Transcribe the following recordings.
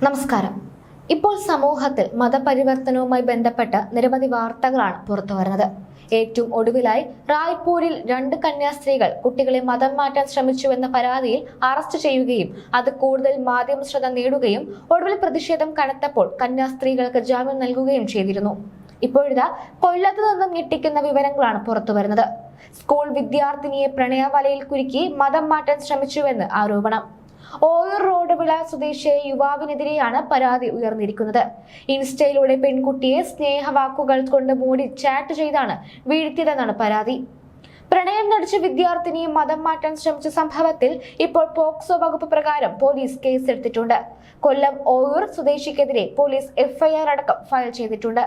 നമസ്കാരം. ഇപ്പോൾ സമൂഹത്തിൽ മതപരിവർത്തനവുമായി ബന്ധപ്പെട്ട നിരവധി വാർത്തകളാണ് പുറത്തുവരുന്നത്. ഏറ്റവും ഒടുവിലായി റായ്പൂരിൽ 2 കന്യാസ്ത്രീകൾ കുട്ടികളെ മതം മാറ്റാൻ ശ്രമിച്ചുവെന്ന പരാതിയിൽ അറസ്റ്റ് ചെയ്യുകയും അത് കൂടുതൽ മാധ്യമ ശ്രദ്ധ നേടുകയും ഒടുവിൽ പ്രതിഷേധം കനത്തപ്പോൾ കന്യാസ്ത്രീകൾക്ക് ജാമ്യം നൽകുകയും ചെയ്തിരുന്നു. ഇപ്പോഴിതാ കൊല്ലത്ത് നിന്നും ഞെട്ടിക്കുന്ന വിവരങ്ങളാണ് പുറത്തുവരുന്നത്. സ്കൂൾ വിദ്യാർത്ഥിനിയെ പ്രണയവലയിൽ കുരുക്കി മതം മാറ്റാൻ ശ്രമിച്ചുവെന്ന് ആരോപണം. ഓയൂർ റോഡ് വിള സ്വദേശിയായ യുവാവിനെതിരെയാണ് പരാതി ഉയർന്നിരിക്കുന്നത്. ഇൻസ്റ്റയിലൂടെ പെൺകുട്ടിയെ സ്നേഹവാക്കുകൾ കൊണ്ട് മൂടി ചാറ്റ് ചെയ്താണ് വീഴ്ത്തിയതെന്നാണ് പരാതി. പ്രണയം നടിച്ച് വിദ്യാർത്ഥിനിയെ മതം മാറ്റാൻ ശ്രമിച്ച സംഭവത്തിൽ ഇപ്പോൾ പോക്സോ വകുപ്പ് പ്രകാരം പോലീസ് കേസെടുത്തിട്ടുണ്ട്. കൊല്ലം ഓയൂർ സ്വദേശിക്കെതിരെ പോലീസ് എഫ്ഐആർ അടക്കം ഫയൽ ചെയ്തിട്ടുണ്ട്.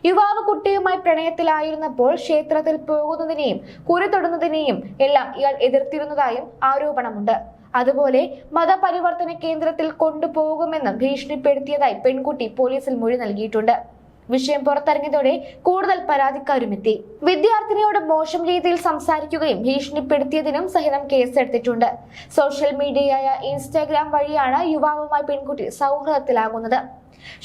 യുവാവ് കുട്ടിയുമായി പ്രണയത്തിലായിരുന്നപ്പോൾ ക്ഷേത്രത്തിൽ പോകുന്നതിനെയും കുറി തൊടുന്നതിനെയും എല്ലാം ഇയാൾ എതിർത്തിരുന്നതായും ആരോപണമുണ്ട്. അതുപോലെ മതപരിവർത്തന കേന്ദ്രത്തിൽ കൊണ്ടുപോകുമെന്നും ഭീഷണിപ്പെടുത്തിയതായി പെൺകുട്ടി പോലീസിൽ മൊഴി നൽകിയിട്ടുണ്ട്. വിഷയം പുറത്തിറങ്ങിയതോടെ കൂടുതൽ പരാതിക്കാരുമെത്തി. വിദ്യാർത്ഥിനിയോട് മോശം രീതിയിൽ സംസാരിക്കുകയും ഭീഷണിപ്പെടുത്തിയതിനും സഹിതം കേസെടുത്തിട്ടുണ്ട്. സോഷ്യൽ മീഡിയയായ ഇൻസ്റ്റാഗ്രാം വഴിയാണ് യുവാവുമായി പെൺകുട്ടി സൗഹൃദത്തിലാകുന്നത്.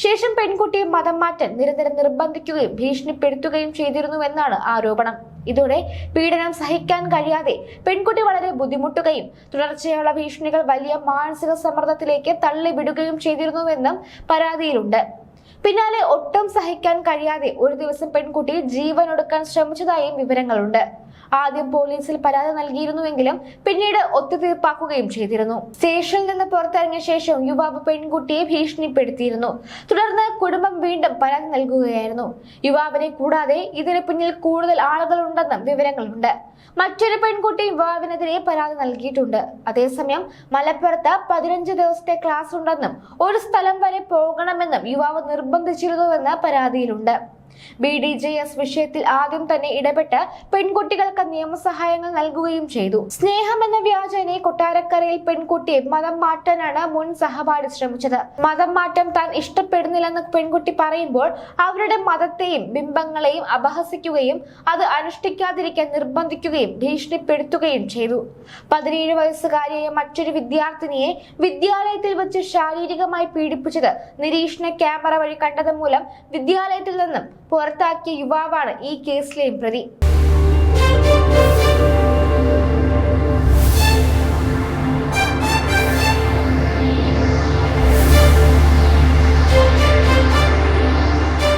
ശേഷം പെൺകുട്ടിയെ മതം മാറ്റാൻ നിരന്തരം നിർബന്ധിക്കുകയും ഭീഷണിപ്പെടുത്തുകയും ചെയ്തിരുന്നുവെന്നാണ് ആരോപണം. ഇതോടെ പീഡനം സഹിക്കാൻ കഴിയാതെ പെൺകുട്ടി വളരെ ബുദ്ധിമുട്ടുകയും തുടർച്ചയായുള്ള ഭീഷണികൾ വലിയ മാനസിക സമ്മർദ്ദത്തിലേക്ക് തള്ളിവിടുകയും ചെയ്തിരുന്നുവെന്നും പരാതിയിലുണ്ട്. പിന്നാലെ ഒട്ടും സഹിക്കാൻ കഴിയാതെ ഒരു ദിവസം പെൺകുട്ടി ജീവനൊടുക്കാൻ ശ്രമിച്ചതായും വിവരങ്ങളുണ്ട്. ആദ്യം പോലീസിൽ പരാതി നൽകിയിരുന്നുവെങ്കിലും പിന്നീട് ഒത്തുതീർപ്പാക്കുകയും ചെയ്തിരുന്നു. സ്റ്റേഷനിൽ നിന്ന് പുറത്തിറങ്ങിയ ശേഷം യുവാവ് പെൺകുട്ടിയെ ഭീഷണിപ്പെടുത്തിയിരുന്നു. തുടർന്ന് കുടുംബം വീണ്ടും പരാതി നൽകുകയായിരുന്നു. യുവാവിനെ കൂടാതെ ഇതിന് പിന്നിൽ കൂടുതൽ ആളുകളുണ്ടെന്നും വിവരങ്ങളുണ്ട്. മറ്റൊരു പെൺകുട്ടി യുവാവിനെതിരെ പരാതി നൽകിയിട്ടുണ്ട്. അതേസമയം മലപ്പുറത്ത് 15 ദിവസത്തെ ക്ലാസ് ഉണ്ടെന്നും ഒരു സ്ഥലം വരെ പോകണമെന്നും യുവാവ് നിർബന്ധിച്ചിരുന്നുവെന്ന് പരാതിയിലുണ്ട്. BDJS വിഷയത്തിൽ ആദ്യം തന്നെ ഇടപെട്ട് പെൺകുട്ടികൾക്ക് നിയമസഹായങ്ങൾ നൽകുകയും ചെയ്തു. സ്നേഹം എന്ന വ്യാജേനെ കൊട്ടാരക്കരയിൽ പെൺകുട്ടിയെ മതം മാറ്റാനാണ് മുൻ സഹപാഠി ശ്രമിച്ചത്. മതം മാറ്റം താൻ ഇഷ്ടപ്പെടുന്നില്ലെന്ന് പെൺകുട്ടി പറയുമ്പോൾ അവരുടെ മതത്തെയും ബിംബങ്ങളെയും അപഹസിക്കുകയും അത് അനുഷ്ഠിക്കാതിരിക്കാൻ നിർബന്ധിക്കുകയും ഭീഷണിപ്പെടുത്തുകയും ചെയ്തു. 17 വയസ്സുകാരിയായ മറ്റൊരു വിദ്യാർത്ഥിനിയെ വിദ്യാലയത്തിൽ വെച്ച് ശാരീരികമായി പീഡിപ്പിച്ചത് നിരീക്ഷണ ക്യാമറ വഴി കണ്ടത് മൂലം വിദ്യാലയത്തിൽ നിന്നും പുറത്താക്കിയ യുവാവാണ് ഈ കേസിലെയും പ്രതി.